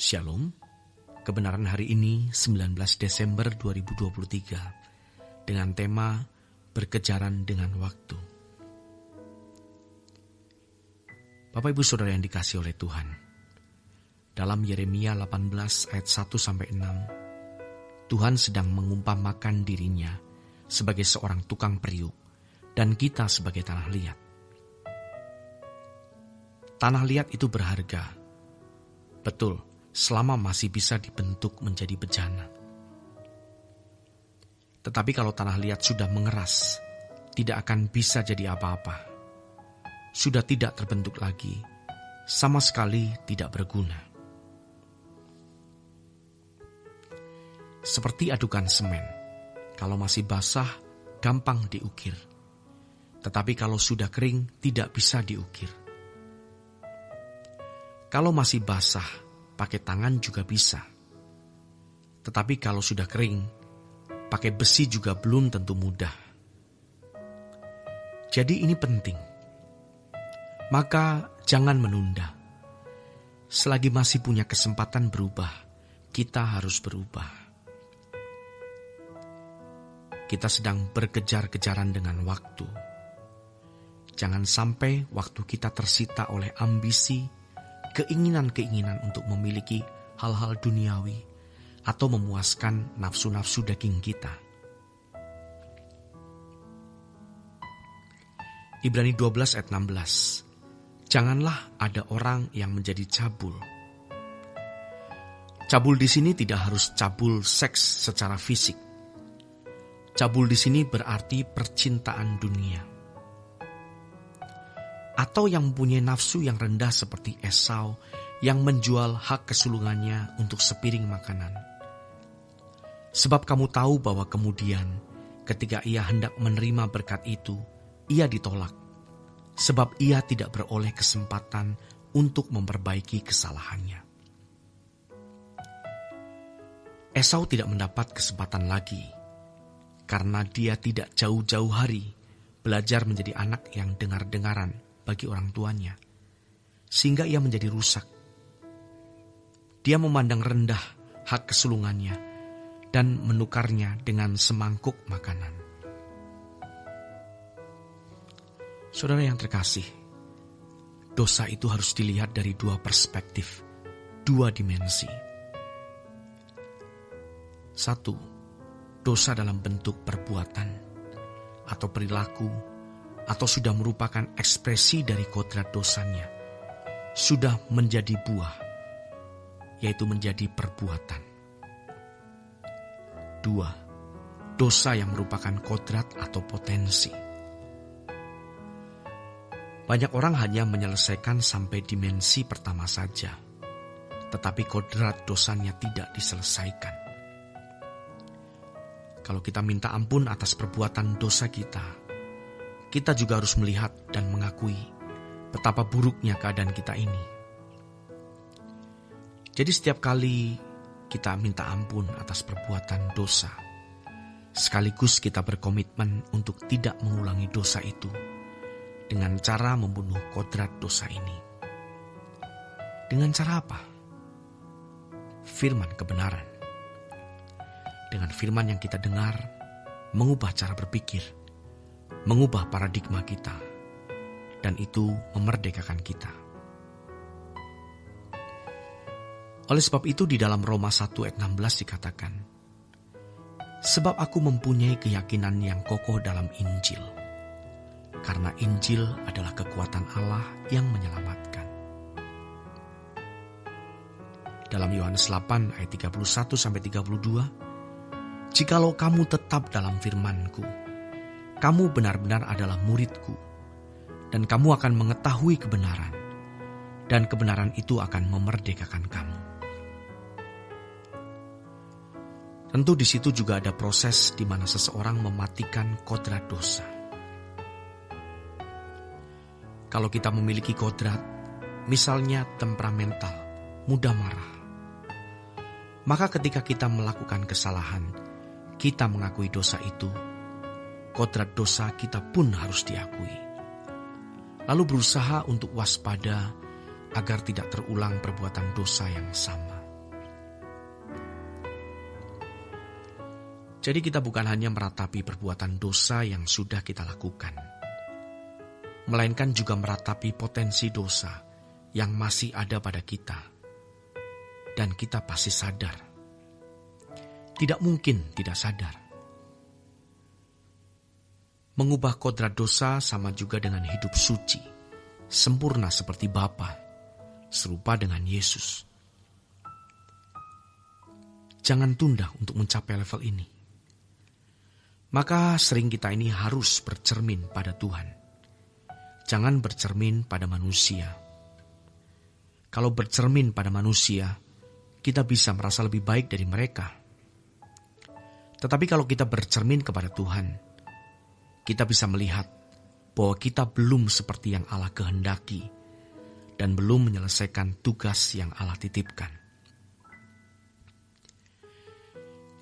Shalom, kebenaran hari ini 19 Desember 2023 dengan tema Berkejaran dengan Waktu. Bapak Ibu Saudara yang dikasihi oleh Tuhan, dalam Yeremia 18 ayat 1-6, Tuhan sedang mengumpamakan dirinya sebagai seorang tukang periuk dan kita sebagai tanah liat. Tanah liat itu berharga, betul, selama masih bisa dibentuk menjadi bejana. Tetapi kalau tanah liat sudah mengeras, tidak akan bisa jadi apa-apa. Sudah tidak terbentuk lagi, sama sekali tidak berguna. Seperti adukan semen, kalau masih basah, gampang diukir. Tetapi kalau sudah kering, tidak bisa diukir. Kalau masih basah, pakai tangan juga bisa. Tetapi kalau sudah kering, pakai besi juga belum tentu mudah. Jadi ini penting. Maka jangan menunda. Selagi masih punya kesempatan berubah, kita harus berubah. Kita sedang berkejar-kejaran dengan waktu. Jangan sampai waktu kita tersita oleh ambisi, keinginan-keinginan untuk memiliki hal-hal duniawi atau memuaskan nafsu-nafsu daging kita. Ibrani 12 ayat 16. Janganlah ada orang yang menjadi cabul. Cabul di sini tidak harus cabul seks secara fisik. Cabul di sini berarti percintaan dunia. Atau yang mempunyai nafsu yang rendah seperti Esau yang menjual hak kesulungannya untuk sepiring makanan. Sebab kamu tahu bahwa kemudian ketika ia hendak menerima berkat itu, ia ditolak. Sebab ia tidak beroleh kesempatan untuk memperbaiki kesalahannya. Esau tidak mendapat kesempatan lagi karena dia tidak jauh-jauh hari belajar menjadi anak yang dengar-dengaran bagi orang tuanya, sehingga ia menjadi rusak. Dia memandang rendah hak kesulungannya dan menukarnya dengan semangkuk makanan. Saudara yang terkasih, dosa itu harus dilihat dari dua perspektif, dua dimensi. Satu, dosa dalam bentuk perbuatan atau perilaku, atau sudah merupakan ekspresi dari kodrat dosanya, sudah menjadi buah, yaitu menjadi perbuatan. Dua, dosa yang merupakan kodrat atau potensi. Banyak orang hanya menyelesaikan sampai dimensi pertama saja, tetapi kodrat dosanya tidak diselesaikan. Kalau kita minta ampun atas perbuatan dosa kita juga harus melihat dan mengakui betapa buruknya keadaan kita ini. Jadi setiap kali kita minta ampun atas perbuatan dosa, sekaligus kita berkomitmen untuk tidak mengulangi dosa itu dengan cara membunuh kodrat dosa ini. Dengan cara apa? Firman kebenaran. Dengan firman yang kita dengar, mengubah cara berpikir, mengubah paradigma kita, dan itu memerdekakan kita. Oleh sebab itu di dalam Roma 1 ayat 16 dikatakan, sebab aku mempunyai keyakinan yang kokoh dalam Injil, karena Injil adalah kekuatan Allah yang menyelamatkan. Dalam Yohanes 8 ayat 31-32, jikalau kamu tetap dalam firman-Ku, kamu benar-benar adalah murid-Ku, dan kamu akan mengetahui kebenaran, dan kebenaran itu akan memerdekakan kamu. Tentu di situ juga ada proses di mana seseorang mematikan kodrat dosa. Kalau kita memiliki kodrat, misalnya temperamental, mudah marah, maka ketika kita melakukan kesalahan, kita mengakui dosa itu, kodrat dosa kita pun harus diakui. Lalu berusaha untuk waspada agar tidak terulang perbuatan dosa yang sama. Jadi kita bukan hanya meratapi perbuatan dosa yang sudah kita lakukan, melainkan juga meratapi potensi dosa yang masih ada pada kita. Dan kita pasti sadar. Tidak mungkin tidak sadar. Mengubah kodrat dosa sama juga dengan hidup suci, sempurna seperti Bapa, serupa dengan Yesus. Jangan tunda untuk mencapai level ini. Maka sering kita ini harus bercermin pada Tuhan. Jangan bercermin pada manusia. Kalau bercermin pada manusia, kita bisa merasa lebih baik dari mereka. Tetapi kalau kita bercermin kepada Tuhan, kita bisa melihat bahwa kita belum seperti yang Allah kehendaki dan belum menyelesaikan tugas yang Allah titipkan.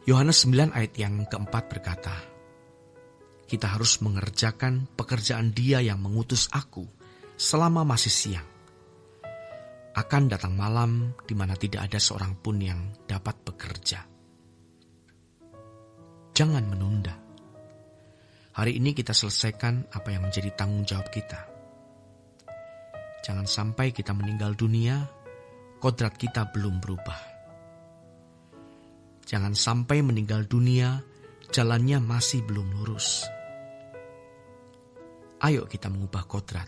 Yohanes 9 ayat yang keempat berkata, kita harus mengerjakan pekerjaan Dia yang mengutus aku selama masih siang. Akan datang malam di mana tidak ada seorang pun yang dapat bekerja. Jangan menunda. Hari ini kita selesaikan apa yang menjadi tanggung jawab kita. Jangan sampai kita meninggal dunia, kodrat kita belum berubah. Jangan sampai meninggal dunia, jalannya masih belum lurus. Ayo kita mengubah kodrat,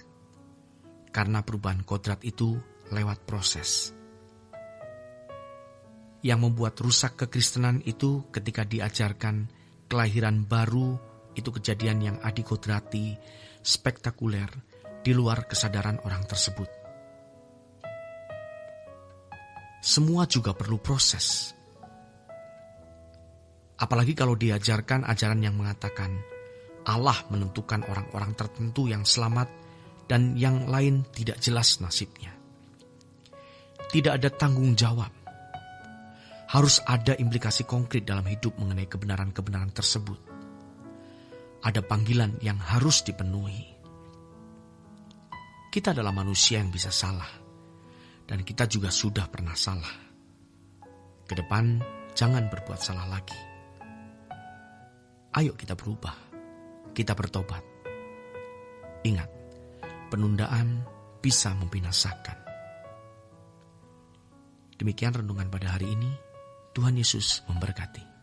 karena perubahan kodrat itu lewat proses. Yang membuat rusak kekristenan itu ketika diajarkan kelahiran baru, itu kejadian yang adikodrati, spektakuler, di luar kesadaran orang tersebut. Semua juga perlu proses. Apalagi kalau diajarkan ajaran yang mengatakan Allah menentukan orang-orang tertentu yang selamat dan yang lain tidak jelas nasibnya. Tidak ada tanggung jawab. Harus ada implikasi konkret dalam hidup mengenai kebenaran-kebenaran tersebut. Ada panggilan yang harus dipenuhi. Kita adalah manusia yang bisa salah. Dan kita juga sudah pernah salah. Ke depan jangan berbuat salah lagi. Ayo kita berubah. Kita bertobat. Ingat, penundaan bisa membinasakan. Demikian renungan pada hari ini. Tuhan Yesus memberkati.